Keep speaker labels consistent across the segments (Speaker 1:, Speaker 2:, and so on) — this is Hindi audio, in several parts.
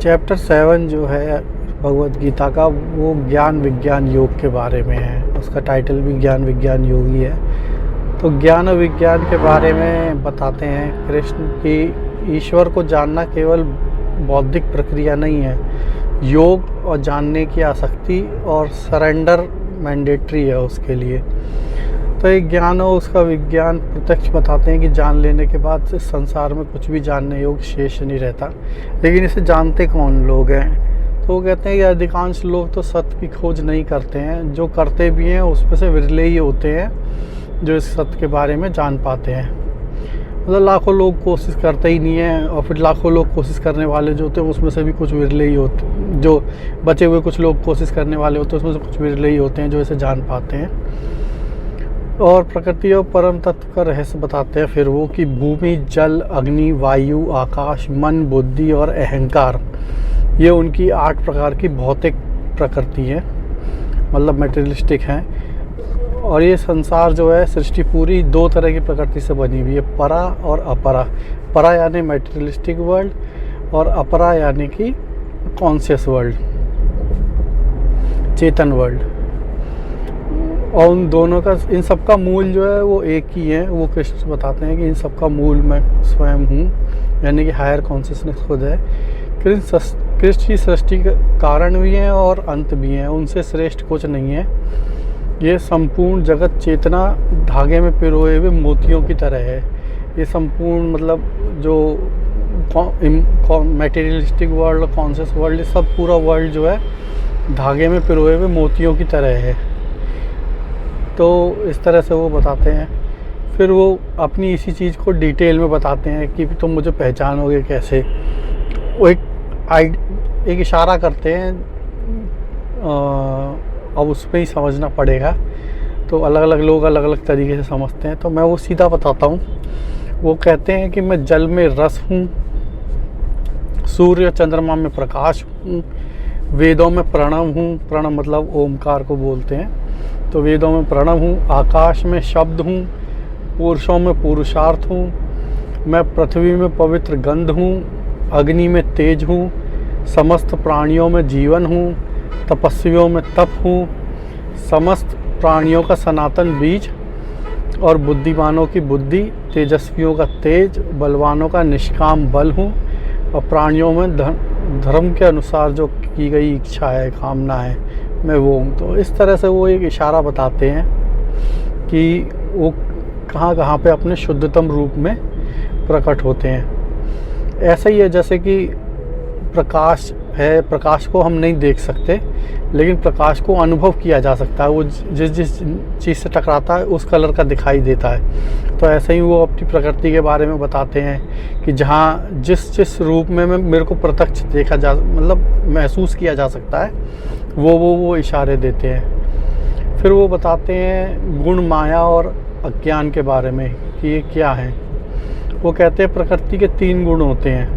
Speaker 1: चैप्टर 7 जो है भगवद गीता का, वो ज्ञान विज्ञान योग के बारे में है। उसका टाइटल भी ज्ञान विज्ञान योग ही है। तो ज्ञान और विज्ञान के बारे में बताते हैं कृष्ण कि ईश्वर को जानना केवल बौद्धिक प्रक्रिया नहीं है, योग और जानने की आसक्ति और सरेंडर मैंडेटरी है उसके लिए। तो एक ज्ञान और उसका विज्ञान प्रत्यक्ष बताते हैं कि जान लेने के बाद इस संसार में कुछ भी जानने योग्य शेष नहीं रहता। लेकिन इसे जानते कौन लोग हैं? तो वो कहते हैं कि अधिकांश लोग तो सत्य की खोज नहीं करते हैं, जो करते भी हैं उसमें से विरले ही होते हैं जो इस सत्य के बारे में जान पाते हैं। मतलब लाखों लोग कोशिश करते ही नहीं हैं, और फिर लाखों लोग कोशिश करने वाले जो होते हैं उसमें से भी कुछ विरले ही होते, जो बचे हुए कुछ लोग कोशिश करने वाले होते हैं उसमें से कुछ विरले ही होते हैं जो इसे जान पाते हैं। और प्रकृति और परम तत्व का रहस्य बताते हैं फिर वो कि भूमि, जल, अग्नि, वायु, आकाश, मन, बुद्धि और अहंकार, ये उनकी 8 प्रकार की भौतिक प्रकृति है, मतलब मटेरियलिस्टिक हैं। और ये संसार जो है, सृष्टि पूरी 2 तरह की प्रकृति से बनी हुई है, परा और अपरा। परा यानी मटेरियलिस्टिक वर्ल्ड, और अपरा यानी कि कॉन्शियस वर्ल्ड, चेतन वर्ल्ड। और उन दोनों का, इन सब का मूल जो है वो एक ही है। वो कृष्ण बताते हैं कि इन सब का मूल मैं स्वयं हूँ, यानी कि हायर कॉन्शियसनेस खुद है। कृष्ण की सृष्टि का कारण भी हैं और अंत भी हैं, उनसे श्रेष्ठ कुछ नहीं है। ये संपूर्ण जगत चेतना धागे में पिरोए हुए मोतियों की तरह है। ये संपूर्ण मतलब जो मटेरियलिस्टिक वर्ल्ड, कॉन्शियस वर्ल्ड, ये सब पूरा वर्ल्ड जो है धागे में पिरोए हुए मोतियों की तरह है। तो इस तरह से वो बताते हैं। फिर वो अपनी इसी चीज़ को डिटेल में बताते हैं कि तुम मुझे पहचानोगे कैसे। वो एक इशारा करते हैं, अब उस पर ही समझना पड़ेगा। तो अलग अलग लोग अलग अलग तरीके से समझते हैं, तो मैं वो सीधा बताता हूँ। वो कहते हैं कि मैं जल में रस हूँ, सूर्य चंद्रमा में प्रकाश हूँ, वेदों में प्रणव हूँ, प्रणव मतलब ओमकार को बोलते हैं, तो वेदों में प्रणव हूँ, आकाश में शब्द हूँ, पुरुषों में पुरुषार्थ हूँ, मैं पृथ्वी में पवित्र गंध हूँ, अग्नि में तेज हूँ, समस्त प्राणियों में जीवन हूँ, तपस्वियों में तप हूँ, समस्त प्राणियों का सनातन बीज और बुद्धिमानों की बुद्धि, तेजस्वियों का तेज, बलवानों का निष्काम बल हूँ, और प्राणियों में धर्म के अनुसार जो की गई इच्छा है, कामना है, मैं वो हूँ। तो इस तरह से वो एक इशारा बताते हैं कि वो कहाँ कहाँ पे अपने शुद्धतम रूप में प्रकट होते हैं। ऐसा ही है जैसे कि प्रकाश है, प्रकाश को हम नहीं देख सकते, लेकिन प्रकाश को अनुभव किया जा सकता है। वो जिस चीज़ से टकराता है उस कलर का दिखाई देता है। तो ऐसे ही वो अपनी प्रकृति के बारे में बताते हैं कि जहाँ जिस रूप में मेरे को प्रत्यक्ष देखा जा, मतलब महसूस किया जा सकता है, वो इशारे देते हैं। फिर वो बताते हैं गुण, माया और अज्ञान के बारे में कि ये क्या है। वो कहते हैं प्रकृति के 3 गुण होते हैं,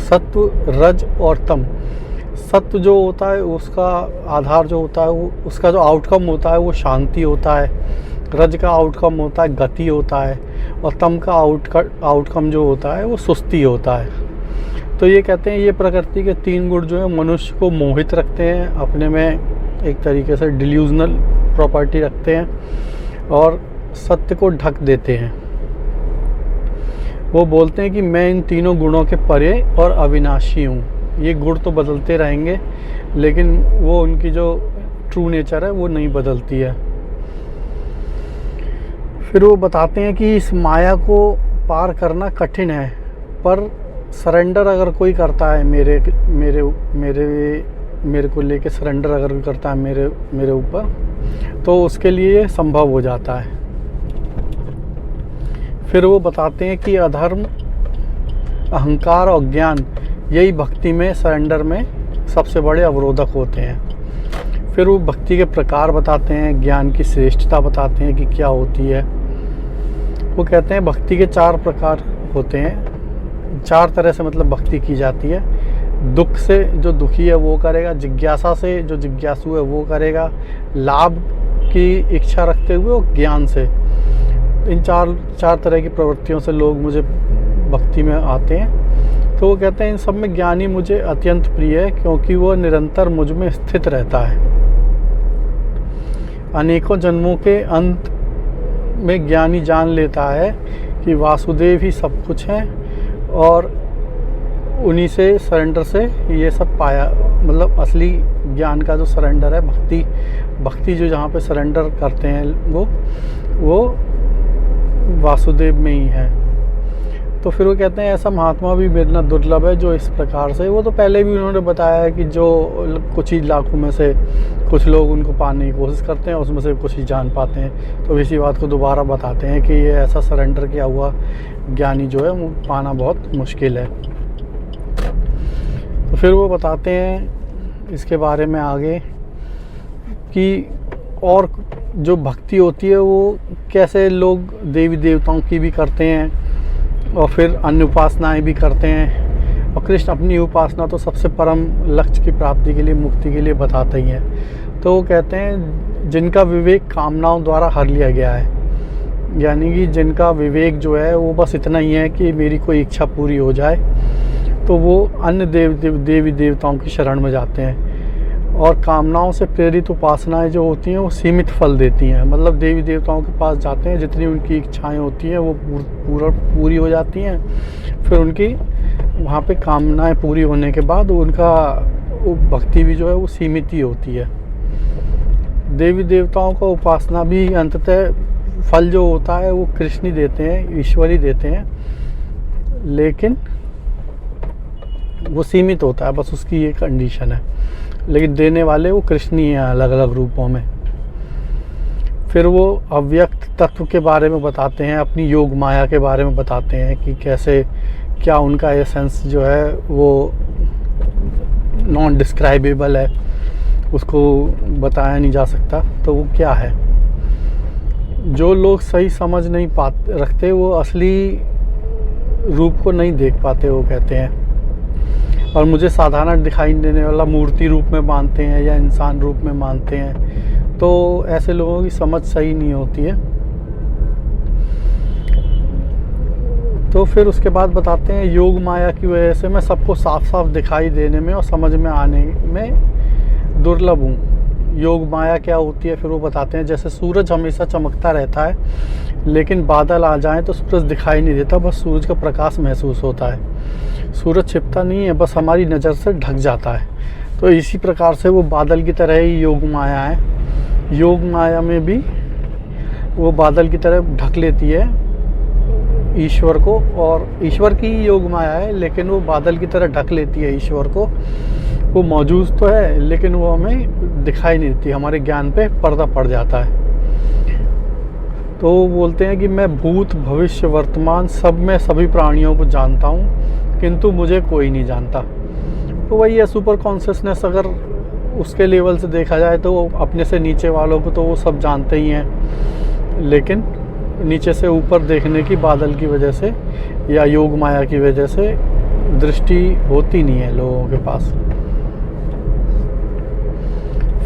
Speaker 1: सत्व, रज और तम। सत्व जो होता है उसका आधार जो होता है, वो उसका जो आउटकम होता है वो शांति होता है। रज का आउटकम होता है गति होता है, और तम का आउटकम जो होता है वो सुस्ती होता है। तो ये कहते हैं ये प्रकृति के 3 गुण जो है मनुष्य को मोहित रखते हैं, अपने में एक तरीके से डिल्यूजनल प्रॉपर्टी रखते हैं, और सत्य को ढक देते हैं। वो बोलते हैं कि मैं इन तीनों गुणों के परे और अविनाशी हूँ। ये गुण तो बदलते रहेंगे, लेकिन वो उनकी जो ट्रू नेचर है वो नहीं बदलती है। फिर वो बताते हैं कि इस माया को पार करना कठिन है, पर सरेंडर अगर कोई करता है मेरे को लेके सरेंडर अगर कोई करता है मेरे ऊपर, तो उसके लिए संभव हो जाता है। फिर वो बताते हैं कि अधर्म, अहंकार और ज्ञान, यही भक्ति में, सरेंडर में सबसे बड़े अवरोधक होते हैं। फिर वो भक्ति के प्रकार बताते हैं, ज्ञान की श्रेष्ठता बताते हैं कि क्या होती है। वो कहते हैं भक्ति के 4 प्रकार होते हैं, 4 तरह से मतलब भक्ति की जाती है। दुख से जो दुखी है वो करेगा, जिज्ञासा से जो जिज्ञासु है वो करेगा, लाभ की इच्छा रखते हुए और ज्ञान से। इन चार तरह की प्रवृत्तियों से लोग मुझे भक्ति में आते हैं। तो वो कहते हैं इन सब में ज्ञानी मुझे अत्यंत प्रिय है, क्योंकि वो निरंतर मुझ में स्थित रहता है। अनेकों जन्मों के अंत में ज्ञानी जान लेता है कि वासुदेव ही सब कुछ हैं, और उन्हीं से सरेंडर से ये सब पाया। मतलब असली ज्ञान का जो सरेंडर है, भक्ति जो जहाँ पे सरेंडर करते हैं वो वासुदेव में ही है। तो फिर वो कहते हैं ऐसा महात्मा भी मिलना दुर्लभ है जो इस प्रकार से, वो तो पहले भी उन्होंने बताया है कि जो कुछ ही लाखों में से कुछ लोग उनको पाने की कोशिश करते हैं, उसमें से कुछ ही जान पाते हैं। तो इसी बात को दोबारा बताते हैं कि ये ऐसा सरेंडर किया हुआ ज्ञानी जो है वो पाना बहुत मुश्किल है। तो फिर वो बताते हैं इसके बारे में आगे कि और जो भक्ति होती है वो कैसे लोग देवी देवताओं की भी करते हैं और फिर अन्य उपासनाएं भी करते हैं, और कृष्ण अपनी उपासना तो सबसे परम लक्ष्य की प्राप्ति के लिए, मुक्ति के लिए बताते ही हैं। तो वो कहते हैं जिनका विवेक कामनाओं द्वारा हर लिया गया है, यानी कि जिनका विवेक जो है वो बस इतना ही है कि मेरी कोई इच्छा पूरी हो जाए, तो वो अन्य देवी देवताओं की शरण में जाते हैं। और कामनाओं से प्रेरित उपासनाएं जो होती हैं वो सीमित फल देती हैं। मतलब देवी देवताओं के पास जाते हैं, जितनी उनकी इच्छाएं होती हैं वो पूरी हो जाती हैं। फिर उनकी वहाँ पे कामनाएं पूरी होने के बाद उनका भक्ति भी जो है वो सीमित ही होती है। देवी देवताओं का उपासना भी अंततः फल जो होता है वो कृष्ण ही देते हैं, ईश्वर ही देते हैं, लेकिन वो सीमित होता है, बस उसकी ये कंडीशन है। लेकिन देने वाले वो कृष्ण ही हैं अलग अलग रूपों में। फिर वो अव्यक्त तत्व के बारे में बताते हैं, अपनी योग माया के बारे में बताते हैं कि कैसे क्या उनका एसेंस जो है वो नॉन डिस्क्राइबेबल है, उसको बताया नहीं जा सकता। तो वो क्या है, जो लोग सही समझ नहीं रखते वो असली रूप को नहीं देख पाते, वो कहते हैं। और मुझे साधारण दिखाई देने वाला मूर्ति रूप में मानते हैं या इंसान रूप में मानते हैं, तो ऐसे लोगों की समझ सही नहीं होती है। तो फिर उसके बाद बताते हैं योग माया की वजह से मैं सबको साफ साफ दिखाई देने में और समझ में आने में दुर्लभ हूँ। योग माया क्या होती है फिर वो बताते हैं, जैसे सूरज हमेशा चमकता रहता है, लेकिन बादल आ जाएं तो सूरज दिखाई नहीं देता, बस सूरज का प्रकाश महसूस होता है। सूरज छिपता नहीं है, बस हमारी नज़र से ढक जाता है। तो इसी प्रकार से वो बादल की तरह ही योग माया है। योग माया में भी वो बादल की तरह ढक लेती है ईश्वर को, और ईश्वर की योग माया है, लेकिन वो बादल की तरह ढक लेती है ईश्वर को। वो मौजूद तो है लेकिन वो हमें दिखाई नहीं देती, हमारे ज्ञान पे पर्दा पड़ जाता है। तो वो बोलते हैं कि मैं भूत भविष्य वर्तमान सब में सभी प्राणियों को जानता हूँ, किंतु मुझे कोई नहीं जानता। तो वही है सुपर कॉन्शियसनेस। अगर उसके लेवल से देखा जाए तो वो अपने से नीचे वालों को तो वो सब जानते ही हैं, लेकिन नीचे से ऊपर देखने की बादल की वजह से या योग माया की वजह से दृष्टि होती नहीं है लोगों के पास।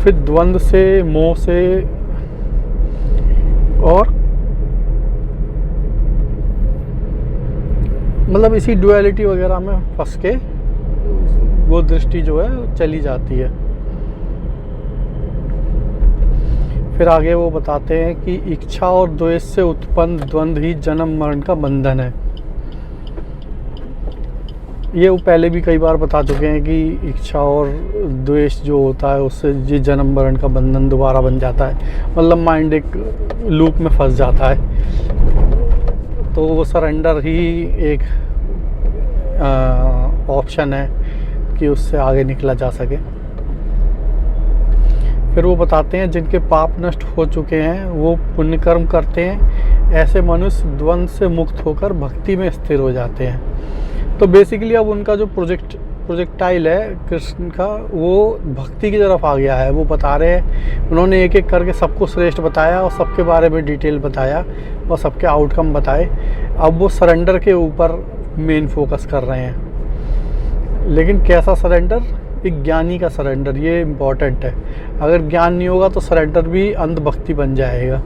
Speaker 1: फिर द्वंद्व से, मोह से और मतलब इसी डुअलिटी वगैरह में फंस के वो दृष्टि जो है चली जाती है। फिर आगे वो बताते हैं कि इच्छा और द्वेष से उत्पन्न द्वंद्व ही जन्म मरण का बंधन है। ये वो पहले भी कई बार बता चुके हैं कि इच्छा और द्वेष जो होता है उससे ये जन्म मरण का बंधन दोबारा बन जाता है, मतलब माइंड एक लूप में फंस जाता है। तो वो सरेंडर ही एक ऑप्शन है कि उससे आगे निकला जा सके। फिर वो बताते हैं जिनके पाप नष्ट हो चुके हैं वो पुण्य कर्म करते हैं, ऐसे मनुष्य द्वंद्व से मुक्त होकर भक्ति में स्थिर हो जाते हैं। तो बेसिकली अब उनका जो प्रोजेक्टाइल है कृष्ण का वो भक्ति की तरफ आ गया है। वो बता रहे हैं, उन्होंने एक एक करके सबको श्रेष्ठ बताया और सबके बारे में डिटेल बताया और सबके आउटकम बताए। अब वो सरेंडर के ऊपर मेन फोकस कर रहे हैं, लेकिन कैसा सरेंडर, एक ज्ञानी का सरेंडर, ये इम्पॉर्टेंट है। अगर ज्ञान नहीं होगा तो सरेंडर भी अंधभक्ति बन जाएगा।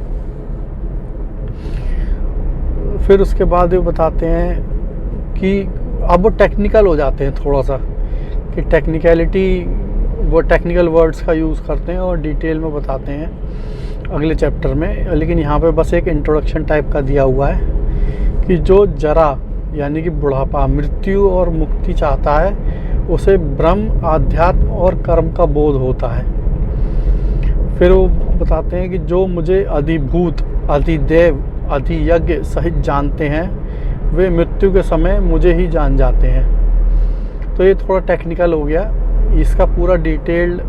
Speaker 1: फिर उसके बाद वो बताते हैं कि अब वो टेक्निकल हो जाते हैं थोड़ा सा, कि टेक्निकलिटी, वो टेक्निकल वर्ड्स का यूज़ करते हैं और डिटेल में बताते हैं अगले चैप्टर में। लेकिन यहाँ पे बस एक इंट्रोडक्शन टाइप का दिया हुआ है कि जो जरा यानी कि बुढ़ापा, मृत्यु और मुक्ति चाहता है, उसे ब्रह्म, आध्यात्म और कर्म का बोध होता है। फिर वो बताते हैं कि जो मुझे अधिभूत, अधिदेव, अधियज्ञ सहित जानते हैं, वे मृत्यु के समय मुझे ही जान जाते हैं। तो ये थोड़ा टेक्निकल हो गया। इसका पूरा डिटेल्ड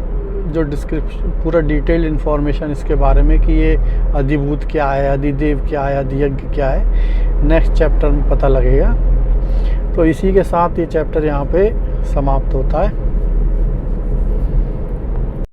Speaker 1: जो डिस्क्रिप्शन, पूरा डिटेल्ड इन्फॉर्मेशन इसके बारे में कि ये अधिभूत क्या है, अधिदेव क्या है, अधियज्ञ क्या है, नेक्स्ट चैप्टर में पता लगेगा। तो इसी के साथ ये चैप्टर यहाँ पे समाप्त होता है।